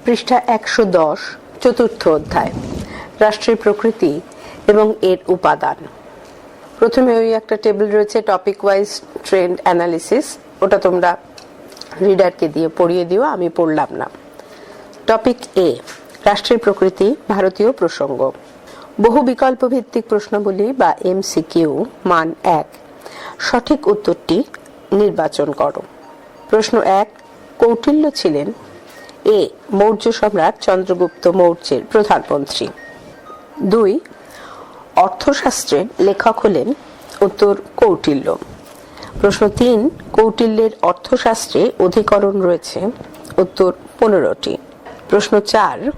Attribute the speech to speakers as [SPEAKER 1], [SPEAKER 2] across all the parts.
[SPEAKER 1] পৃষ্ঠা 110, চতুর্থ অধ্যায়, রাষ্ট্রের প্রকৃতি এবং এর উপাদান। প্রথমে ওই একটা টেবিল রয়েছে, টপিক ওয়াইজ ট্রেন্ড অ্যানালিসিস, ওটা তোমরা রিডারকে দিয়ে পড়িয়ে দিও, আমি পড়লাম না। টপিক এ, রাষ্ট্রের প্রকৃতি, ভারতীয় প্রসঙ্গ। বহু বিকল্প ভিত্তিক প্রশ্নাবলী বা MCQ, মান 1। সঠিক উত্তরটি নির্বাচন করো। প্রশ্ন 1, কৌটিল্য ছিলেন এ, মৌর্য সম্রাট চন্দ্রগুপ্ত মৌর্যের প্রধানমন্ত্রী। 2, অর্থশাস্ত্রের লেখক হলেন, উত্তর কৌটিল্য। প্রশ্ন 3, কৌটিল্যের অর্থশাস্ত্রে অধিকরণ রয়েছে, উত্তর 15টি। প্রশ্ন 4,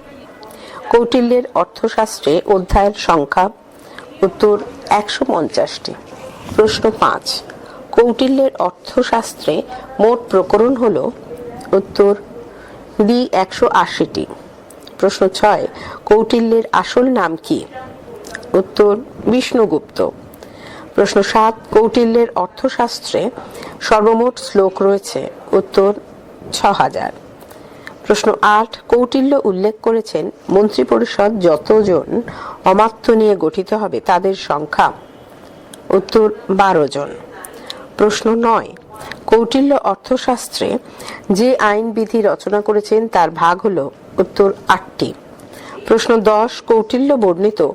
[SPEAKER 1] কৌটিল্যের অর্থশাস্ত্রে অধ্যায়ের সংখ্যা, উত্তর 150টি। প্রশ্ন 5, কৌটিল্যের অর্থশাস্ত্রে মোট প্রকরণ হল, উত্তর ডি 180টি। প্রশ্ন 6, কৌটিল্যের আসল নাম কি, উত্তর বিষ্ণুগুপ্ত। প্রশ্ন 7, কৌটিল্যের অর্থশাস্ত্রে সর্বমোট শ্লোক রয়েছে, উত্তর 6000। প্রশ্ন 8, কৌটিল্য উল্লেখ করেছেন মন্ত্রিপরিষদ যতজন অমাত্য নিয়ে গঠিত হবে তাদের সংখ্যা, উত্তর 12 জন। প্রশ্ন 9, কৌটিল্য অর্থশাস্ত্রে যে আইন বিধি রচনা করেছেন তার ভাগ হল, উত্তর 8টি। প্রশ্ন 10, কৌটিল্য বর্ণিত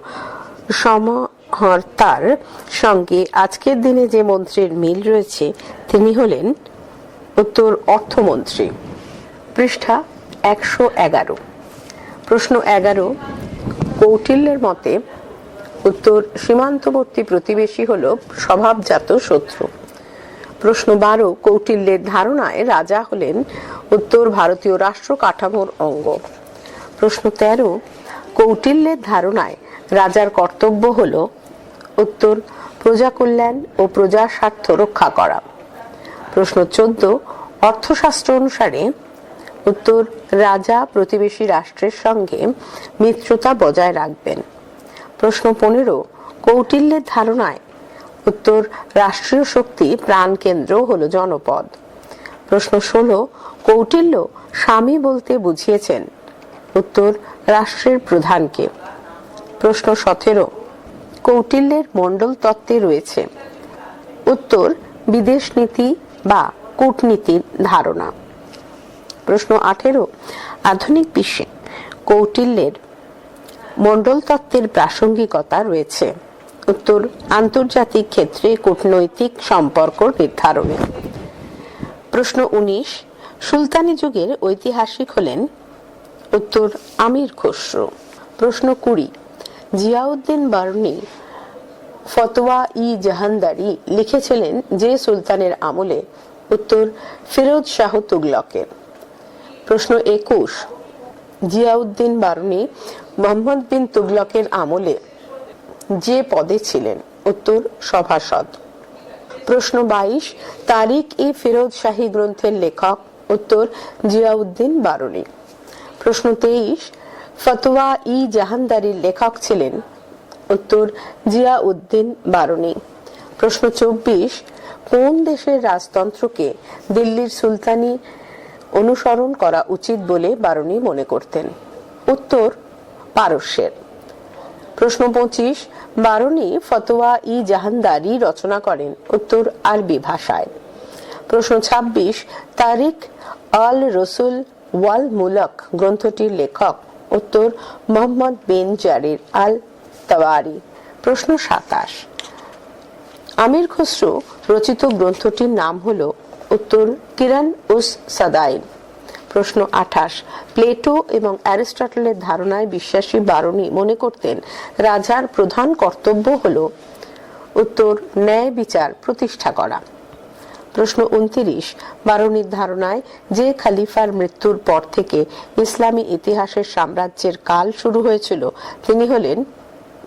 [SPEAKER 1] সমাহর্তার সঙ্গে আজকের দিনে যে মন্ত্রীর মিল রয়েছে তিনি হলেন, উত্তর অর্থমন্ত্রী। পৃষ্ঠা 111। প্রশ্ন 11, কৌটিল্যের মতে উত্তর সীমান্তবর্তী প্রতিবেশী হল স্বভাবজাত শত্রু। প্রশ্ন 12, কৌটিল্যের ধারণায় রাজা হলেন, উত্তর ভারতীয় রাষ্ট্র কাঠামোর অঙ্গ। প্রশ্ন 13, কৌটিল্যের ধারণায় রাজার কর্তব্য হল, উত্তর প্রজা কল্যাণ ও প্রজার স্বার্থ রক্ষা করা। প্রশ্ন 14, অর্থশাস্ত্র অনুসারে উত্তর রাজা প্রতিবেশী রাষ্ট্রের সঙ্গে মিত্রতা বজায় রাখবেন। প্রশ্ন 15, কৌটিল্যের ধারণায় উত্তর রাষ্ট্রীয় শক্তি প্রাণকেন্দ্র হল জনপদ। প্রশ্ন 16, কৌটিল্য স্বামী বলতে বুঝিয়েছেন, উত্তর রাষ্ট্রের প্রধানকে। প্রশ্ন 17, কৌটিল্যের মণ্ডল তত্ত্বে রয়েছে, উত্তর বিদেশ নীতি বা কূটনীতির ধারণা। প্রশ্ন 18, আধুনিক বিশ্বে কৌটিল্যের মণ্ডল তত্ত্বের প্রাসঙ্গিকতা রয়েছে, উত্তর আন্তর্জাতিক ক্ষেত্রে কূটনৈতিক সম্পর্ক নির্ধারণে। প্রশ্ন 19, সুলতানি যুগের ঐতিহাসিক হলেন, উত্তর আমির খসরু। প্রশ্ন 20, জিয়াউদ্দিন বার্নি ফতোয়া-ই জাহানদারি লিখেছিলেন যে সুলতানের আমলে, উত্তর ফিরোজ শাহ তুগলকের। প্রশ্ন 21, জিয়াউদ্দিন বার্নি মোহাম্মদ বিন তুগলকের আমলে যে পদে ছিলেন, উত্তর সভাসদ। প্রশ্ন 22, তারিখ-ই ফিরোজ শাহী গ্রন্থের লেখক, উত্তর জিয়াউদ্দিন বার্নি। প্রশ্ন 23, ফতোয়া-ই জাহানদারির লেখক ছিলেন, উত্তর জিয়াউদ্দিন বার্নি। প্রশ্ন 24, কোন দেশের রাজতন্ত্রকে দিল্লির সুলতানি অনুসরণ করা উচিত বলে বার্নি মনে করতেন, উত্তর পারস্যের। প্রশ্ন 25, বার্নি ফতোয়া-ই জাহানদারি রচনা করেন, উত্তর আরবি ভাষায়। প্রশ্ন 26, তারিখ আল রসুল ওয়াল মুলক গ্রন্থটির লেখক, উত্তর মোহাম্মদ বিন জারির আল তাওয়ারি। প্রশ্ন 27, আমির খসরু রচিত গ্রন্থটির নাম হল, উত্তর কিরণ উস সাদাইন। প্রশ্ন 28, প্লেটো এবং অ্যারিস্টটলের ধারণায় বিশ্বাসী বার্নি মনে করতেন রাজার প্রধান কর্তব্য হল, উত্তর ন্যায় বিচার প্রতিষ্ঠা করা। প্রশ্ন 29, বার্নির ধারণায় যে খলিফার মৃত্যুর পর থেকে ইসলামী ইতিহাসের সাম্রাজ্যের কাল শুরু হয়েছিল তিনি হলেন,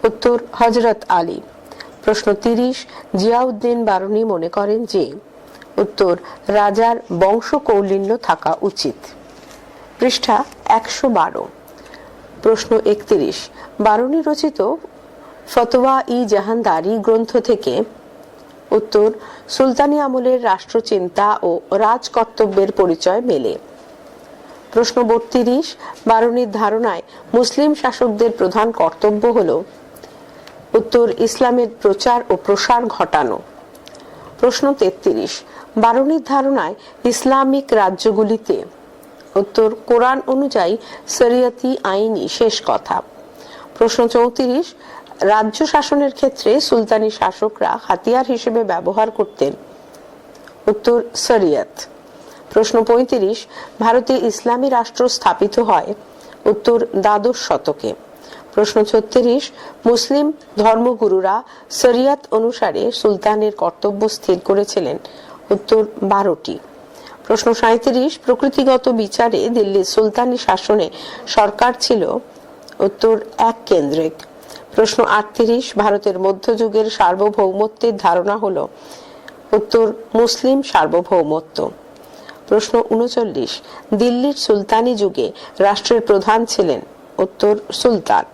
[SPEAKER 1] উত্তর হযরত আলী। প্রশ্ন 30, জিয়াউদ্দিন বার্নি মনে করেন যে, উত্তর রাজার বংশকৌলিন্য থাকা উচিত। পৃষ্ঠা 112। প্রশ্ন 31, বার্নি রচিত ফতোয়া-ই জাহানদারি গ্রন্থ থেকে, উত্তর সুলতানি আমলের রাষ্ট্রচিন্তা ও রাজকর্তব্যের পরিচয় মেলে। প্রশ্ন 32, বারুনির ধারণায় মুসলিম শাসকদের প্রধান কর্তব্য হল উত্তর ইসলামের প্রচার ও প্রসার ঘটানো। প্রশ্ন 33, বারুনির ধারণায় ইসলামিক রাজ্যগুলিতে উত্তর কোরআন অনুযায়ী শরিয়তি আইনই শেষ কথা। প্রশ্ন 34, রাজ্য শাসনের ক্ষেত্রে সুলতানি শাসকরা হাতিয়ার হিসেবে ব্যবহার করতেন উত্তর শরিয়ত। প্রশ্ন 35, ভারতে ইসলামী রাষ্ট্র স্থাপিত হয় উত্তর দ্বাদশ শতকে। প্রশ্ন 36, মুসলিম ধর্মগুরুরা শরিয়ত অনুসারে সুলতানের কর্তব্য স্থির করেছিলেন উত্তর 12টি। প্রশ্ন 37, প্রকৃতিগত বিচারে দিল্লির সুলতানি শাসনে সরকার ছিল উত্তর এক কেন্দ্রিক। প্রশ্ন 38, ভারতের মধ্যযুগের সার্বভৌমত্বের ধারণা হলো উত্তর মুসলিম সার্বভৌমত্ব। প্রশ্ন 39, দিল্লির সুলতানি যুগে রাষ্ট্রের প্রধান ছিলেন উত্তর সুলতান।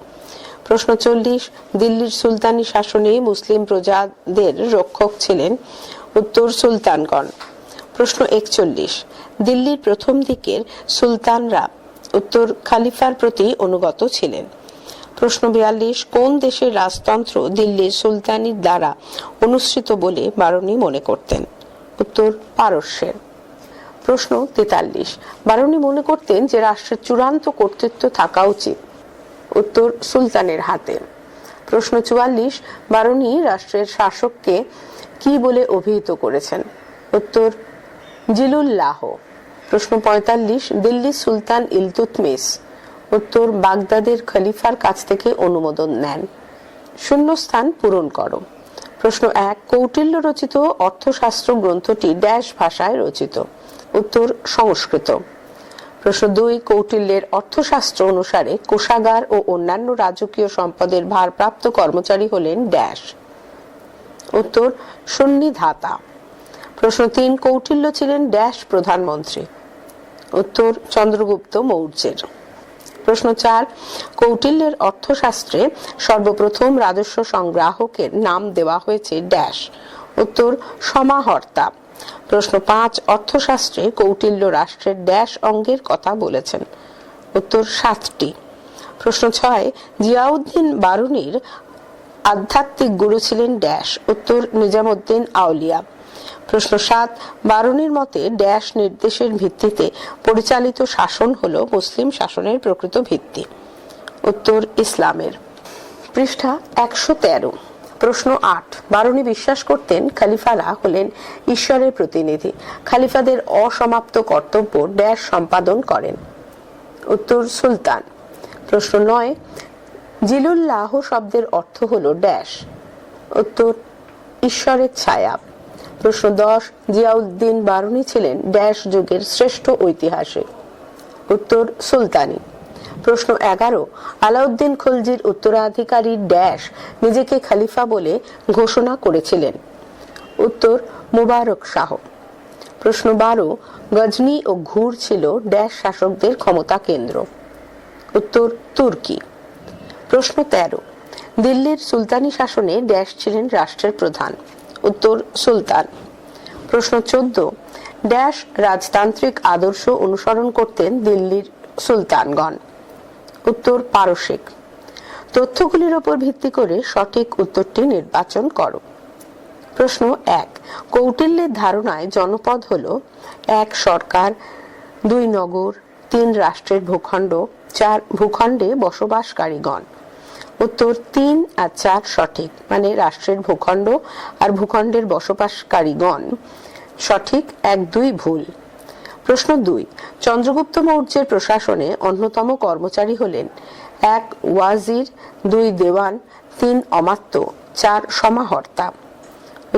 [SPEAKER 1] প্রশ্ন 40, দিল্লির সুলতানি শাসনে মুসলিম প্রজাদের রক্ষক ছিলেন উত্তর সুলতানগণ। প্রশ্ন 41, দিল্লির প্রথম দিকের সুলতানরা উত্তর খলিফার প্রতি অনুগত ছিলেন। প্রশ্ন 42, কোন দেশের রাজতন্ত্র দিল্লির সুলতানির দ্বারা অনুসৃত বলে বারুনি মনে করতেন উত্তর পারস্যের। প্রশ্ন 43, বারুনি মনে করতেন যে রাষ্ট্রের চূড়ান্ত কর্তৃত্ব থাকা উচিত উত্তর সুলতানের হাতে। প্রশ্ন 44, বারুনি রাষ্ট্রের শাসককে কি বলে অভিহিত করেছেন উত্তর জিলুল্লাহ। প্রশ্ন 45, দিল্লির সুলতান ইলতুৎমিশ উত্তর বাগদাদের খলিফার কাছ থেকে অনুমোদন নেন। শূন্যস্থান পূরণ করো। প্রশ্ন 1, কৌটিল্য রচিত অর্থশাস্ত্র গ্রন্থটি ড্যাশ ভাষায় রচিত উত্তর সংস্কৃত। প্রশ্ন 2, কৌটিল্যের অর্থশাস্ত্র অনুসারে কোষাগার ও অন্যান্য রাজকীয় সম্পদের ভারপ্রাপ্ত কর্মচারী হলেন ড্যাশ উত্তর সন্নিধাতা। প্রশ্ন 3, কৌটিল্য ছিলেন ড্যাশ প্রধানমন্ত্রী উত্তর চন্দ্রগুপ্ত মৌর্যের। প্রশ্ন 4, কৌটিল্যের অর্থশাস্ত্রে সর্বপ্রথম রাজস্ব সংগ্রাহকের নাম দেওয়া হয়েছে ড্যাশ উত্তর সমাহর্তা। প্রশ্ন 5, অর্থশাস্ত্রে কৌটিল্য রাষ্ট্রের ড্যাশ অঙ্গের কথা বলেছেন উত্তর 7টি। প্রশ্ন 6, জিয়াউদ্দিন বারুনির আধ্যাত্মিক গুরু ছিলেন ড্যাশ উত্তর নিজামুদ্দিন আউলিয়া। প্রশ্ন 7, বারুনির মতে ড্যাশ নির্দেশের ভিত্তিতে পরিচালিত শাসন হলো মুসলিম শাসনের প্রকৃত ভিত্তি উত্তর ইসলামের। পৃষ্ঠা 113। প্রশ্ন 8, বারুনি বিশ্বাস করতেন খলিফারা হলেন ঈশ্বরের প্রতিনিধি। খলিফাদের অসমাপ্ত কর্তব্য ড্যাশ সম্পাদন করেন উত্তর সুলতান। প্রশ্ন 9, জিলুল্লাহ শব্দের অর্থ হলো ড্যাশ উত্তর ঈশ্বরের ছায়া। প্রশ্ন 10, জিয়াউদ্দিন বারুনি ছিলেন ড্যাশ যুগের শ্রেষ্ঠ ঐতিহাসিক উত্তর সুলতানি। প্রশ্ন 11, আলাউদ্দিন খলজির উত্তরাধিকারী ড্যাশ নিজেকে খলিফা বলে ঘোষণা করেছিলেন উত্তর মুবারক শাহ। প্রশ্ন 12, গজনি ও ঘুর ছিল ড্যাশ শাসকদের ক্ষমতা কেন্দ্র উত্তর তুর্কি। প্রশ্ন 13, দিল্লির সুলতানি শাসনে ড্যাশ ছিলেন রাষ্ট্রের প্রধান উত্তর সুলতান। প্রশ্ন 14, ড্যাশ রাজতান্ত্রিক আদর্শ অনুসরণ করতেন দিল্লির সুলতানগণ উত্তর পারসিক। তথ্যগুলির উপর ভিত্তি করে সঠিক উত্তরটি নির্বাচন করো। প্রশ্ন 1, কৌটিল্যের ধারণায় জনপদ হলো 1 সরকার, 2 নগর, 3 রাষ্ট্রের ভূখণ্ড, 4 ভূখণ্ডে বসবাসকারীগণ উত্তর 3 আর 4 সঠিক, মানে রাষ্ট্রের ভূখণ্ড আর ভূখণ্ডের বসবাসকারীগণ সঠিক, 1, 2 ভুল। প্রশ্ন 2, চন্দ্রগুপ্ত মৌর্যের প্রশাসনে অন্যতম কর্মচারী হলেন 1 ওয়াজির, 2 দেওয়ান, 3 অমাত্য, 4 সমাহর্তা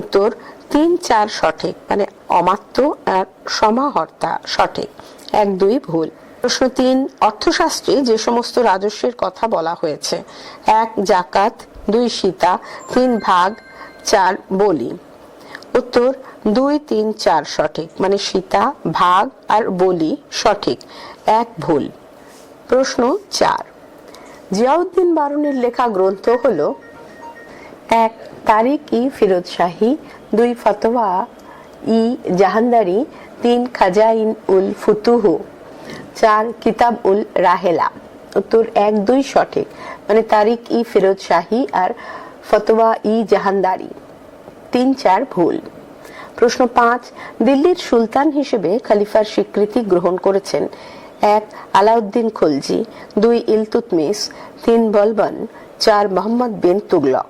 [SPEAKER 1] উত্তর 3, 4 সঠিক, মানে অমাত্য আর সমাহর্তা সঠিক, 1, 2 ভুল। প্রশ্ন 3, অর্থশাস্ত্রে যে সমস্ত রাজস্বের কথা বলা হয়েছে 1 জাকাত, 2 সীতা, 3 ভাগ, 4 বলি উত্তর 2, 3, 4 সঠিক, মানে সীতা, ভাগ আর বলি সঠিক, 1 ভুল। প্রশ্ন 4, জিয়াউদ্দিন বারুনির লেখা গ্রন্থ হলো 1 তারিক-ই ফিরোজ শাহী, 2 ফতোয়া-ই জাহানদারি, 3 খাজাইন উল ফুতুহ। 4 কিতাব উল রাহেলা। উত্তর 1-2 সঠিক, মানে তারিক ই ফিরোজ শাহী আর ফতোয়া ই জাহানদারি। 3-4 ভুল। প্রশ্ন 5, দিল্লির সুলতান হিসেবে খলিফার স্বীকৃতি গ্রহণ করেছেন 1 আলাউদ্দিন খলজি, 2 ইলতুৎমিশ, 3 বলবন, 4 মোহাম্মদ বিন তুগলক।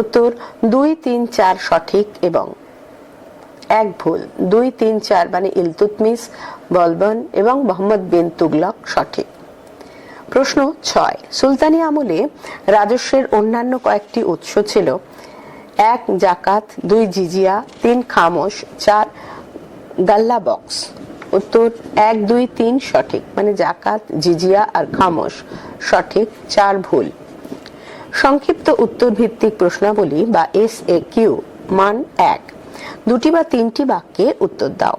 [SPEAKER 1] উত্তর 2, 3, 4 সঠিক এবং 1 ভুল। 2, 3, 4 মানে ইলতুৎমিশ, বলবন এবং মোহাম্মদ বিন তুগলক সঠিক। প্রশ্ন 6, সুলতানি আমলে রাজস্বের অন্যান্য কয়েকটি উৎস ছিল 1 জাকাত, 2 জিজিয়া, 3 খামোশ, 4 গাল্লা বক্স। উত্তর 1, 2, 3 সঠিক, মানে জাকাত, জিজিয়া আর খামোশ সঠিক, 4 ভুল। সংক্ষিপ্ত উত্তর ভিত্তিক প্রশ্নাবলী বা SAQ মান 1, 2টি বা 3টি বাক্যে উত্তর দাও।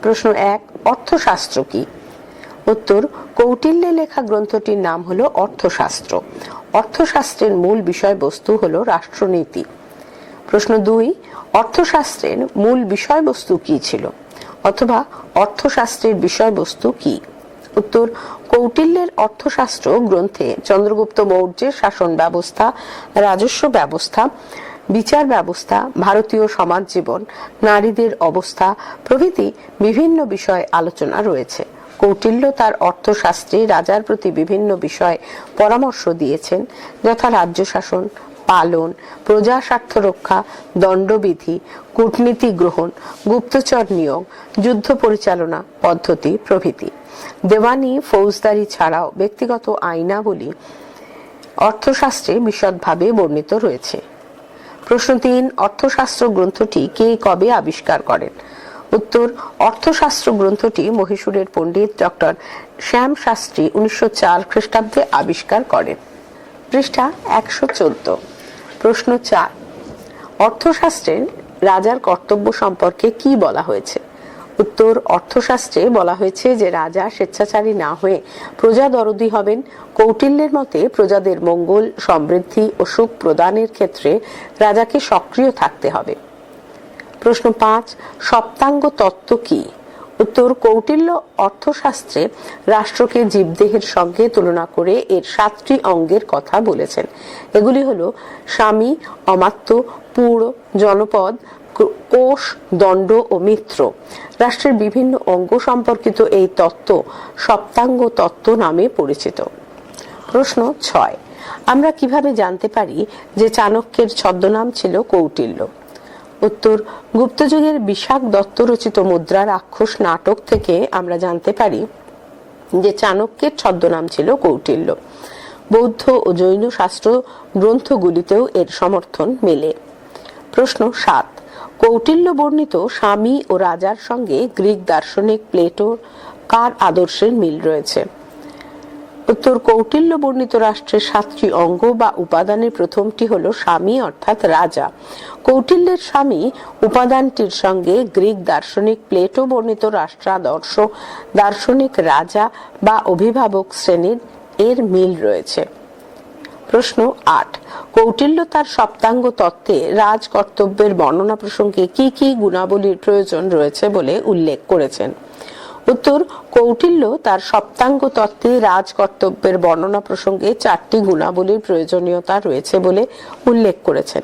[SPEAKER 1] প্রশ্ন 1, অর্থশাস্ত্র কি? উত্তর কৌটিল্যে লেখা গ্রন্থটির নাম হলো অর্থশাস্ত্র। অর্থশাস্ত্রের মূল বিষয়বস্তু হলো রাষ্ট্রনীতি। প্রশ্ন 2, অর্থশাস্ত্রের মূল বিষয়বস্তু কি ছিল, অথবা অর্থশাস্ত্রের বিষয়বস্তু কি? উত্তর কৌটিল্যের অর্থশাস্ত্র গ্রন্থে চন্দ্রগুপ্ত মৌর্যের শাসন ব্যবস্থা, রাজস্ব ব্যবস্থা, বিচার ব্যবস্থা, ভারতীয় সমাজ জীবন, নারীদের অবস্থা প্রভৃতি বিভিন্ন বিষয়ে আলোচনা রয়েছে। কৌটিল্য তার অর্থশাস্ত্রে রাজার প্রতি বিভিন্ন বিষয়ে পরামর্শ দিয়েছেন, যথা রাজ্য শাসন, পালন, প্রজা স্বার্থ রক্ষা, দণ্ডবিধি, কূটনীতি গ্রহণ, গুপ্তচর নিয়োগ, যুদ্ধ পরিচালনা পদ্ধতি প্রভৃতি। দেওয়ানি, ফৌজদারি ছাড়াও ব্যক্তিগত আইনাবলী অর্থশাস্ত্রে বিশদভাবে বর্ণিত রয়েছে। প্রশ্ন 3, অর্থশাস্ত্র গ্রন্থটি কে কবে আবিষ্কার করেন? উত্তর অর্থশাস্ত্র গ্রন্থটি মহীশূরের পণ্ডিত ডক্টর শ্যাম শাস্ত্রী 1904 খ্রিস্টাব্দে আবিষ্কার করেন। পৃষ্ঠা 114। প্রশ্ন 4, অর্থশাস্ত্রের রাজার কর্তব্য সম্পর্কে কি বলা হয়েছে? উত্তর অর্থশাস্ত্রে বলা হয়েছে যে রাজা স্বেচ্ছাচারী না হয়ে প্রজা দরদী হবেন। কৌটিল্যের মতে প্রজাদের মঙ্গল, সমৃদ্ধি ও সুখ প্রদানের ক্ষেত্রে রাজাকে সক্রিয় থাকতে হবে। প্রশ্ন 5, সপ্তাঙ্গ তত্ত্ব কি? উত্তর কৌটিল্য অর্থশাস্ত্রে রাষ্ট্রকে জীবদেহের সঙ্গে তুলনা করে এর 7টি অঙ্গের কথা বলেছেন। এগুলি হলো স্বামী, অমাত্য, পুর, জনপদ, কোষ, দণ্ড ও মিত্র। রাষ্ট্রের বিভিন্ন অঙ্গ সম্পর্কিত এই তত্ত্ব সপ্তাঙ্গ তত্ত্ব নামে পরিচিত। প্রশ্ন 6, আমরা কিভাবে জানতে পারি যে চাণক্যের ছদ্মনাম ছিল কৌটিল্য? উত্তর গুপ্তযুগের বিশাখ দত্ত রচিত মুদ্রা রাক্ষস নাটক থেকে আমরা জানতে পারি যে চাণক্যের ছদ্মনাম ছিল কৌটিল্য। বৌদ্ধ ও জৈন শাস্ত্র গ্রন্থগুলিতেও এর সমর্থন মেলে। প্রশ্ন 7, কৌটিল্য বর্ণিত স্বামী ও রাজার সঙ্গে গ্রিক দার্শনিক প্লেটোর কার আদর্শের মিল রয়েছে? উত্তর কৌটিল্য বর্ণিত রাষ্ট্রের 7টি অঙ্গ বা উপাদানের প্রথমটি হলো স্বামী অর্থাৎ রাজা। কৌটিল্যের স্বামী উপাদানটির সঙ্গে গ্রিক দার্শনিক প্লেটো বর্ণিত রাষ্ট্রাদর্শ দার্শনিক রাজা বা অভিভাবক শ্রেণীর এর মিল রয়েছে। প্রশ্ন 8, কৌটিল্য তার সপ্তাঙ্গ তত্ত্বে রাজ কর্তব্যের বর্ণনা প্রসঙ্গে কি কি গুণাবলীর প্রয়োজন রয়েছে বলে উল্লেখ করেছেন? উত্তর কৌটিল্য তার সপ্তাঙ্গ তত্ত্বে রাজ কর্তব্যের বর্ণনা প্রসঙ্গে 4টি গুণাবলীর প্রয়োজনীয়তা রয়েছে বলে উল্লেখ করেছেন।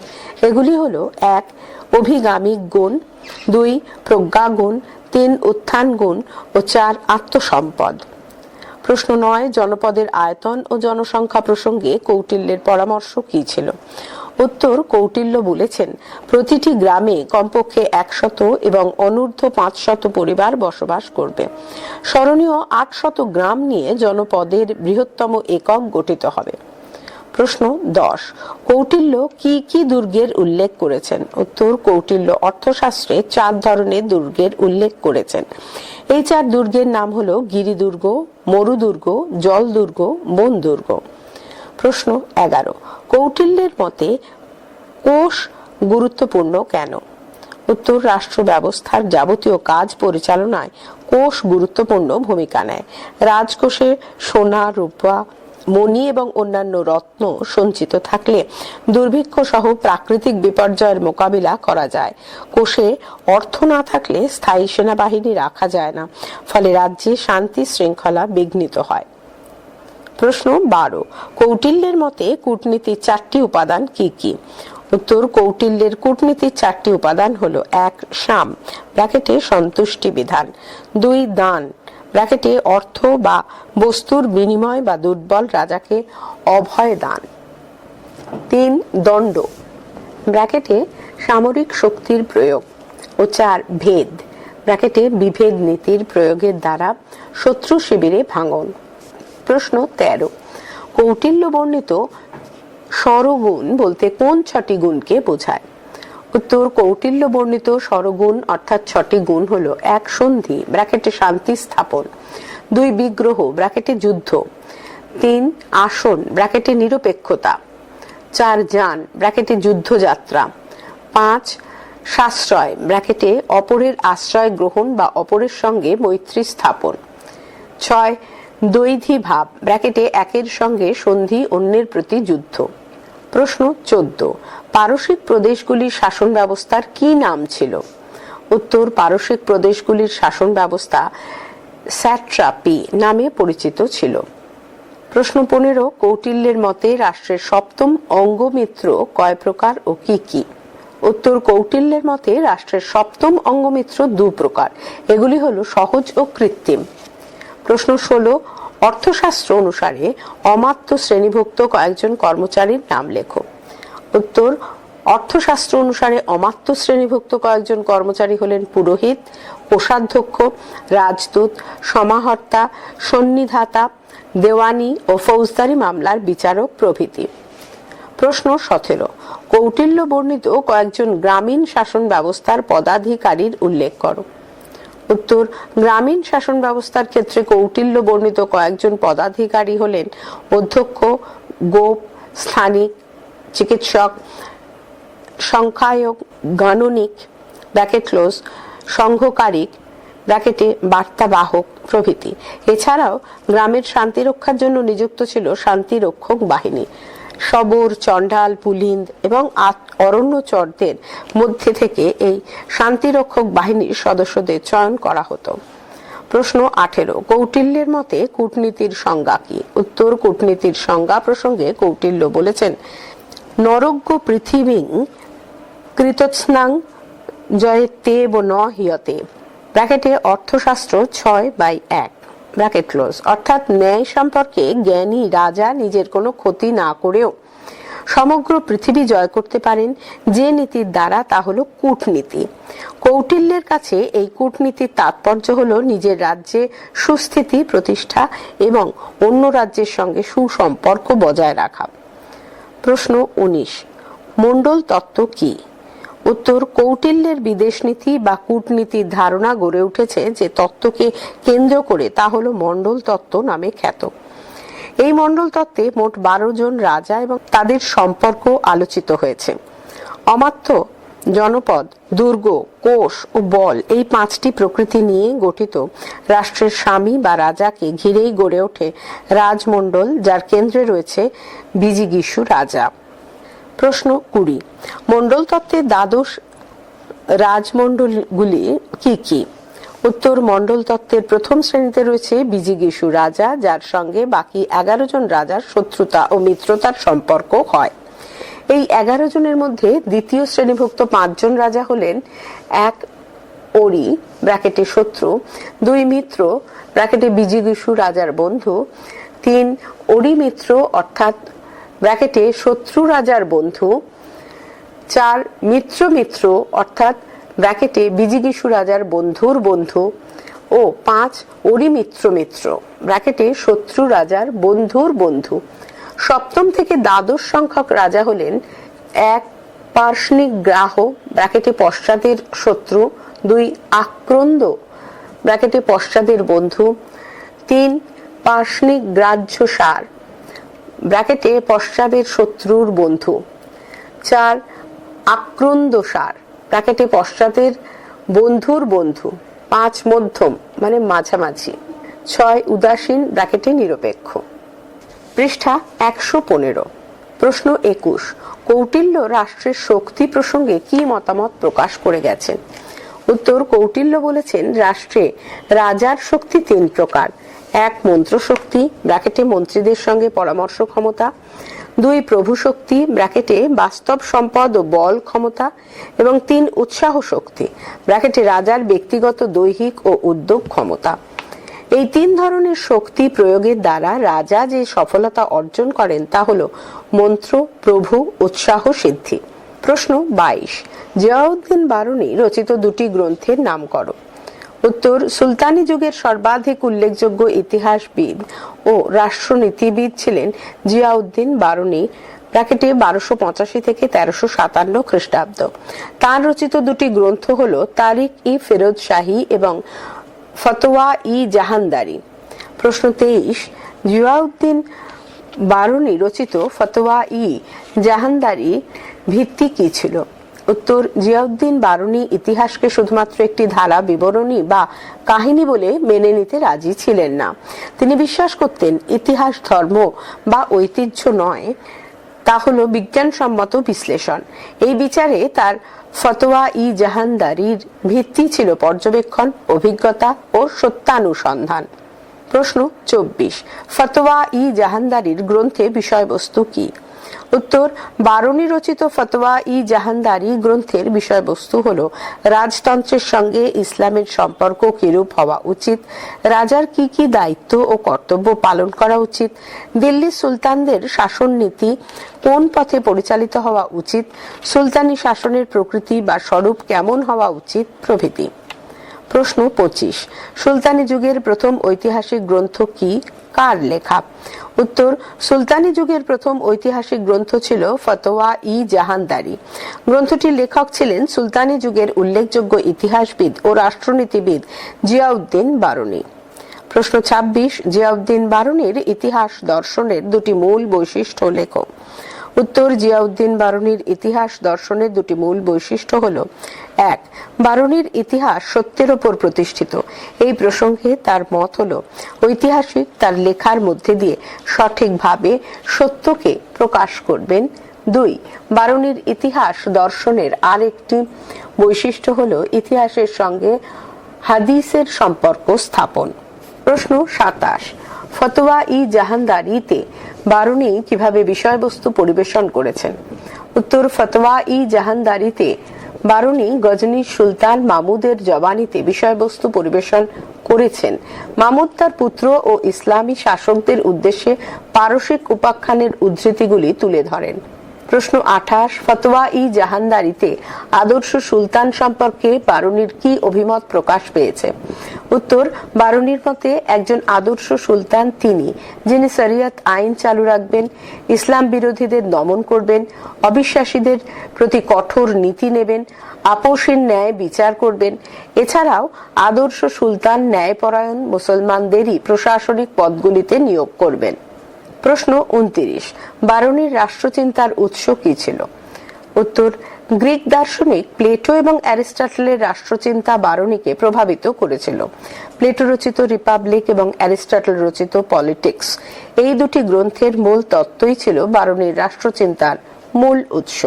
[SPEAKER 1] এগুলি হলো 1 অভিগামিক গুণ, 2 প্রজ্ঞা গুণ, 3 উত্থান গুণ ও 4 আত্মসম্পদ। প্রশ্ন 9, জনপদের আয়তন ও জনসংখ্যা প্রসঙ্গে কৌটিল্যের পরামর্শ কি ছিল? উত্তর কৌটিল্য বলেছেন প্রতিটি গ্রামে কমপক্ষে 100 এবং অনূর্ধ্ব 500 পরিবার বসবাস করবে। স্মরণীয় 800 গ্রাম নিয়ে জনপদের বৃহত্তম একক গঠিত হবে। প্রশ্ন 10, কৌটিল্য কি কি দুর্গের উল্লেখ করেছেন? উত্তর কৌটিল্য অর্থশাস্ত্রে 4 ধরনের দুর্গের উল্লেখ করেছেন। এই 4 দুর্গের নাম হলো গিরিদুর্গ, মরুদুর্গ, জল দুর্গ, বন দুর্গ। প্রশ্ন 11, কৌটিল্যের মতে কোষ গুরুত্বপূর্ণ কেন? উত্তর রাষ্ট্র ব্যবস্থার যাবতীয় কাজ পরিচালনায় কোষ গুরুত্বপূর্ণ ভূমিকা নেয়। রাজকোষে সোনা, রূপা মণি এবং অন্যান্য রত্ন সঞ্চিত থাকলে দুর্ভিক্ষ সহ প্রাকৃতিক বিপর্যয়ের মোকাবিলা করা যায়। কোষে অর্থ না থাকলে স্থায়ী সেনাবাহিনী রাখা যায় না, ফলে রাজ্যে শান্তি শৃঙ্খলা বিঘ্নিত হয়। প্রশ্ন 12, কৌটিল্যের মতে কূটনীতির 4টি উপাদান কি কি? উত্তর, কৌটিল্যের কূটনীতির 4টি উপাদান হলো: 1 সাম ব্র্যাকেটে সন্তুষ্টি বিধান, 2 দান ব্র্যাকেটে অর্থ বা বস্তুর বিনিময় বা দুর্বল রাজাকে অভয় দান, 3 দণ্ড ব্র্যাকেটে সামরিক শক্তির প্রয়োগ ও 4 ভেদ ব্র্যাকেটে বিভেদ নীতির প্রয়োগের দ্বারা শত্রু শিবিরে ভাঙন। প্রশ্ন 13, কৌটিল্য বর্ণিত স্বরগুণ বলতে কোন 6টি গুণকে বোঝায়? উত্তর, কৌটিল্য বর্ণিত স্বরগুণ অর্থাৎ 6টি গুণ হলো: 1 সন্ধি ব্র্যাকেটে শান্তি স্থাপন, 2 বিগ্রহ ব্র্যাকেটে যুদ্ধ, 3 আসন ব্র্যাকেটে নিরপেক্ষতা, 4 যান ব্র্যাকেটে যুদ্ধযাত্রা, 5 সাশ্রয় ব্র্যাকেটে অপরের আশ্রয় গ্রহণ বা অপরের সঙ্গে মৈত্রী স্থাপন, 6 দ্বৈধী ভাব ব্র্যাকেটে একের সঙ্গে সন্ধি, অন্যের প্রতি যুদ্ধ। প্রশ্ন 14, পারসিক প্রদেশগুলির শাসন ব্যবস্থার কি নাম ছিল? উত্তর, পারসিক প্রদেশগুলির শাসন ব্যবস্থা স্যাট্রাপি নামে পরিচিত ছিল। প্রশ্ন 15, কৌটিল্যের মতে রাষ্ট্রের 7ম অঙ্গমিত্র কয় প্রকার ও কি কি? উত্তর, কৌটিল্যের মতে রাষ্ট্রের 7ম অঙ্গমিত্র 2 প্রকার, এগুলি হলো সহজ ও কৃত্রিম। প্রশ্ন 16, অর্থশাস্ত্র অনুসারে অমাত্য শ্রেণীভুক্ত কয়েকজন কর্মচারীর নাম লেখো। উত্তর, অর্থশাস্ত্র অনুসারে অমাত্য শ্রেণীভুক্ত কয়েকজন কর্মচারী হলেন পুরোহিত, কোষাধ্যক্ষ, রাজদূত, সমাহর্তা, সন্নিধাতা, দেওয়ানি ও ফৌজদারি মামলার বিচারক প্রভৃতি। প্রশ্ন 17, কৌটিল্য বর্ণিত কয়েকজন গ্রামীণ শাসন ব্যবস্থার পদাধিকারীর উল্লেখ করো। উত্তর, গ্রামীণ শাসন ব্যবস্থার ক্ষেত্রে কৌটিল্য বর্ণিত কয়েকজন পদাধিকারী হলেন অধ্যক্ষ, গোপ, স্থানিক, চিকিৎসক, সংখ্যায়ক, গাণনিক ব্র্যাকেট ক্লোজ, সংঘকারিক ব্র্যাকেটে বার্তাবাহক প্রভৃতি। এছাড়াও গ্রামের শান্তি রক্ষার জন্য নিযুক্ত ছিল শান্তিরক্ষক বাহিনী। শবর, চণ্ডাল, পুলিন্দ এবং অরণ্যচরদের মধ্যে থেকে এই শান্তিরক্ষক বাহিনীর সদস্যদের চয়ন করা হতো। প্রশ্ন 18, কৌটিল্যের মতে কূটনীতির সংজ্ঞা কি? উত্তর, কূটনীতির সংজ্ঞা প্রসঙ্গে কৌটিল্য বলেছেন: নরজ্ঞ পৃথিবীং কৃতস্নাং জয়েতে ন হিয়তে ব্র্যাকেটে অর্থশাস্ত্র 6/1 ব্র্যাকেট ক্লোজ, অর্থাৎ ন্যায় সম্পর্কে জ্ঞানী রাজা নিজের কোনো ক্ষতি না করেও সমগ্র পৃথিবী জয় করতে পারেন যে নীতির দ্বারা, তা হলো কূটনীতি। কৌটিল্যের কাছে এই কূটনীতির তাৎপর্য হলো নিজের রাজ্যে সুস্থিতি প্রতিষ্ঠা এবং অন্য রাজ্যের সঙ্গে সুসম্পর্ক বজায় রাখা। প্রশ্ন 19, মণ্ডল তত্ত্ব কি? উত্তর, কৌটিল্যের বিদেশ নীতি বা কূটনীতির ধারণা গড়ে উঠেছে যে তত্ত্বকে কেন্দ্র করে, তা হলো মণ্ডল তত্ত্ব নামে খ্যাত। এই মণ্ডল তত্ত্বে মোট 12 জন রাজা এবং তাদের সম্পর্ক আলোচিত হয়েছে। অমাত্য, জনপদ, দুর্গ, কোষ ও বল এই 5টি প্রকৃতি নিয়ে গঠিত রাষ্ট্রের স্বামী বা রাজাকে ঘিরেই গড়ে ওঠে রাজমণ্ডল, যার কেন্দ্রে রয়েছে বিজিগীষু রাজা। প্রশ্ন 20, মণ্ডল তত্ত্বের দ্বাদশ রাজমণ্ডলগুলি কি কি? উত্তর, মণ্ডল তত্ত্বের প্রথম শ্রেণীতে রয়েছে বিজিগীষু রাজা, যার সঙ্গে বাকি 11 জন রাজার শত্রুতা ও মিত্রতার সম্পর্ক হয়। এই 11 জনের মধ্যে দ্বিতীয় শ্রেণীভুক্ত 5 জন রাজা হলেন: 1 অরি ব্র্যাকেটে শত্রু, 2 মিত্র ব্র্যাকেটে বিজিগীষু রাজার বন্ধু, 3 অরি মিত্র অর্থাৎ ব্র্যাকেটে শত্রু রাজার বন্ধু, 4 মিত্র মিত্র অর্থাৎ ব্র্যাকেটে বিজিগীষু রাজার বন্ধুর বন্ধু ও 5 অরি মিত্র মিত্র ব্র্যাকেটে শত্রু রাজার বন্ধুর বন্ধু। সপ্তম থেকে দ্বাদশ সংখ্যক রাজা হলেন: 1 পার্শনিক গ্রাহ ব্র্যাকেটে পশ্চাদের শত্রু, 2 আক্রন্দ ব্র্যাকেটে পশ্চাদের বন্ধু, 3 পার্শনিক গ্রাহ্য সার ব্র্যাকেটে পশ্চাদের শত্রুর বন্ধু, 4 আক্রন্দ সার ব্র্যাকেটে পশ্চাতের বন্ধুর বন্ধু, 5 মধ্যম মানে মাঝামাঝি, 6 উদাসীন ব্র্যাকেটে নিরপেক্ষ। পৃষ্ঠা 115। প্রশ্ন 21, কৌটিল্য রাষ্ট্রের শক্তি প্রসঙ্গে কি মতামত প্রকাশ করে গেছেন? উত্তর, কৌটিল্য বলেছেন রাষ্ট্রে রাজার শক্তি 3 প্রকার। 1 মন্ত্র শক্তি ব্র্যাকেটে মন্ত্রীদের সঙ্গে পরামর্শ ক্ষমতা, 2 প্রভু শক্তি ব্র্যাকেটে বাস্তব সম্পদ ও বল ক্ষমতা, এবং 3 উৎসাহ শক্তি ব্র্যাকেটে রাজার ব্যক্তিগত দৈহিক ও উদ্যোগ ক্ষমতা। এই 3 ধরনের শক্তি প্রয়োগের দ্বারা রাজা যে সফলতা অর্জন করেন তা হল মন্ত্র, প্রভু, উৎসাহ, সিদ্ধি। প্রশ্ন 22, জিয়াউদ্দিন বারুনী রচিত 2টি গ্রন্থের নাম করো। উত্তর, সুলতানি যুগের সর্বাধিক উল্লেখযোগ্য ইতিহাসবিদ ও রাষ্ট্রনীতিবিদ ছিলেন জিয়াউদ্দিন বারুনী ব্র্যাকেটে 1285 থেকে 1357 খ্রিস্টাব্দ। তার রচিত 2টি গ্রন্থ হল তারিখ ই ফিরোজ শাহী এবং ফতোয়া ই জাহানদারি। প্রশ্ন 23, জিয়াউদ্দিন বারুনী রচিত ফতোয়া ই জাহানদারি ভিত্তি কি ছিল? উত্তর, জিয়াউদ্দিন বারুনী ইতিহাসকে শুধুমাত্র একটি ধারা বিবরণী বা কাহিনী বলে মেনে নিতে রাজি ছিলেন না। তিনি বিশ্বাস করতেন ইতিহাস ধর্ম বা ঐতিহ্য নয়, তা হলো বিজ্ঞানসম্মত বিশ্লেষণ। এই বিচারে তার ফতোয়া ই জাহানদারির ভিত্তি ছিল পর্যবেক্ষণ, অভিজ্ঞতা ও সত্যানুসন্ধান। প্রশ্ন 24, ফতোয়া ই জাহানদারির গ্রন্থে বিষয়বস্তু কি? উত্তর, বারুনী রচিত ফতোয়া ই জাহানদারি গ্রন্থের বিষয়বস্তু হল রাজতন্ত্রের সঙ্গে ইসলামের সম্পর্ক কিরূপ হওয়া উচিত, রাজার কি কি দায়িত্ব ও কর্তব্য পালন করা উচিত, দিল্লির সুলতানদের শাসন নীতি কোন পথে পরিচালিত হওয়া উচিত, সুলতানি শাসনের প্রকৃতি বা স্বরূপ কেমন হওয়া উচিত প্রভৃতি। প্রশ্ন 25, সুলতানি যুগের প্রথম ঐতিহাসিক গ্রন্থ কি, কার লেখা? উত্তর, সুলতানি যুগের প্রথম ঐতিহাসিক গ্রন্থ ছিল ফতোয়া ই জাহানদারি। গ্রন্থটির লেখক ছিলেন সুলতানি যুগের উল্লেখযোগ্য ইতিহাসবিদ ও রাষ্ট্রনীতিবিদ জিয়াউদ্দিন বারুনী। প্রশ্ন 26, জিয়াউদ্দিন বারুনীর ইতিহাস দর্শনের 2টি মূল বৈশিষ্ট্য লেখো। উত্তর, জিয়াউদ্দিন বারুনীর ইতিহাস দর্শনের 2টি মূল বৈশিষ্ট্য হল: 1, বারুনীর ইতিহাস সত্যের ওপর প্রতিষ্ঠিত। এই প্রসঙ্গে তার মত হল ঐতিহাসিক তার লেখার মধ্যে দিয়ে সঠিকভাবে সত্যকে প্রকাশ করবেন। 2, বারুনীর ইতিহাস দর্শনের আরেকটি বৈশিষ্ট্য হল ইতিহাসের সঙ্গে হাদিসের সম্পর্ক স্থাপন। প্রশ্ন 27, ফতোয়া ই জাহানদারিতে বারুনী কিভাবে বিষয়বস্তু পরিবেশন করেছেন? উত্তর, ফতোয়া ই জাহানদারিতে বারুনী গজনীর সুলতান মামুদের জবানিতে বিষয়বস্তু পরিবেশন করেছেন। মামুদ তার পুত্র ও ইসলামী শাসকদের উদ্দেশ্যে পারসিক উপাখ্যানের উদ্ধৃতিগুলি তুলে ধরেন। প্রশ্ন 28, ফতোয়া ই জাহানদারিতে আদর্শ সুলতান সম্পর্কে বারুনীর কি অভিমত প্রকাশ পেয়েছে? উত্তর, বারুনীর মতে একজন আদর্শ সুলতান তিনি যিনি শরিয়ত আইন চালু রাখবেন, ইসলাম বিরোধীদের দমন করবেন, অবিশ্বাসীদের প্রতি কঠোর নীতি নেবেন, আপোষহীন ন্যায় বিচার করবেন। এছাড়াও আদর্শ সুলতান ন্যায়পরায়ণ মুসলমানদেরই প্রশাসনিক পদগুলিতে নিয়োগ করবেন। প্রশ্ন 29, বারুনীর রাষ্ট্রচিন্তার উৎস কি ছিল? উত্তর, গ্রিক দার্শনিক প্লেটো এবং অ্যারিস্টটলের রাষ্ট্রচিন্তা বারুনীকে প্রভাবিত করেছিল। প্লেটো রচিত রিপাবলিক এবং অ্যারিস্টটল রচিত পলিটিক্স, এই 2টি গ্রন্থের মূল তত্ত্বই ছিল বারুনীর রাষ্ট্রচিন্তার মূল উৎস।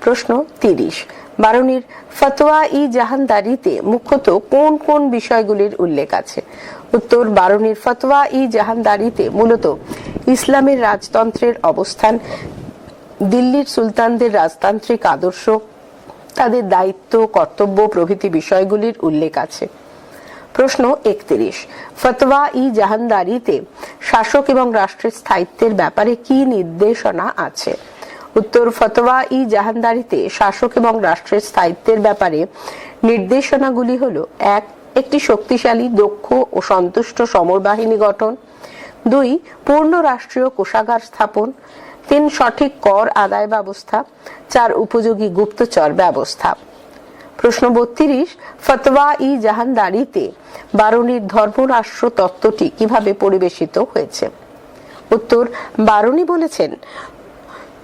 [SPEAKER 1] প্রশ্ন 30, বারুনীর ফতোয়া ই জাহানদারিতে মুখ্যত কোন কোন বিষয়গুলির উল্লেখ আছে? উত্তর, বারুনীর ফতোয়া ই জাহানদারিতে মূলত ইসলামের রাজতন্ত্রের অবস্থান, দিল্লির সুলতানদের রাজতান্ত্রিক আদর্শ, তাদের দায়িত্ব কর্তব্য প্রভৃতি বিষয়গুলির উল্লেখ আছে। প্রশ্ন 31, ফতোয়া ই জাহানদারিতে শাসক এবং রাষ্ট্রের স্থায়িত্বের ব্যাপারে কি নির্দেশনা আছে? উত্তর, ফতোয়া ই জাহানদারিতে শাসক এবং রাষ্ট্রের স্থায়িত্বের ব্যাপারে নির্দেশনাগুলি হল: 1, একটি শক্তিশালী, দক্ষ ও সন্তুষ্ট সমর বাহিনী গঠন। 2, পূর্ণ রাষ্ট্রীয় কোষাগার স্থাপন। 3, সঠিক কর আদায় ব্যবস্থা। 4, উপযোগী গুপ্তচর ব্যবস্থা। প্রশ্ন 32, ফতোয়া ই জাহানদারিতে বারুনীর ধর্মরাষ্ট্র তত্ত্বটি কিভাবে পরিবেশিত হয়েছে? উত্তর, বারুনী বলেছেন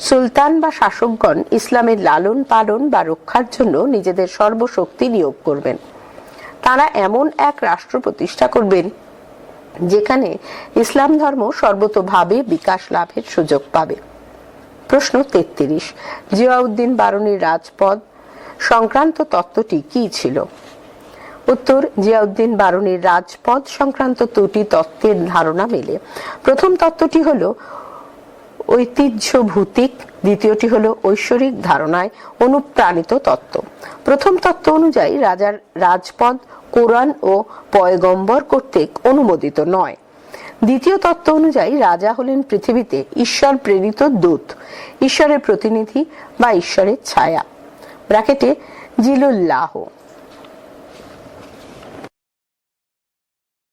[SPEAKER 1] সুলতান বা শাসকগণ ইসলামের লালন পালন বা রক্ষার জন্য নিজেদের সর্বশক্তি নিয়োগ করবেন। তারা এমন এক রাষ্ট্র প্রতিষ্ঠা করবেন যেখানে ইসলাম ধর্ম সর্বতোভাবে বিকাশ লাভের সুযোগ পাবে। প্রশ্ন 33, জিয়াউদ্দিন বারুনীর রাজপথ সংক্রান্ত তত্ত্বটি কি ছিল? উত্তর, জিয়াউদ্দিন বারুনীর রাজপথ সংক্রান্ত দুটি তত্ত্বের ধারণা মেলে। প্রথম তত্ত্বটি হলো ঐতিহ্য ভৌতিক, দ্বিতীয়টি হলো ঐশ্বরিক ধারণায় অনুপ্রাণিত তত্ত্ব। প্রথম তত্ত্ব অনুযায়ী রাজার রাজপথ কোরআন ও পয়গম্বর কর্তৃক অনুমোদিত নয়। দ্বিতীয় তত্ত্ব অনুযায়ী রাজা হলেন পৃথিবীতে ঈশ্বর প্রেরিত দূত, ঈশ্বরের প্রতিনিধি বা ঈশ্বরের ছায়া। ব্র্যাকেটে জিলুল্লাহ।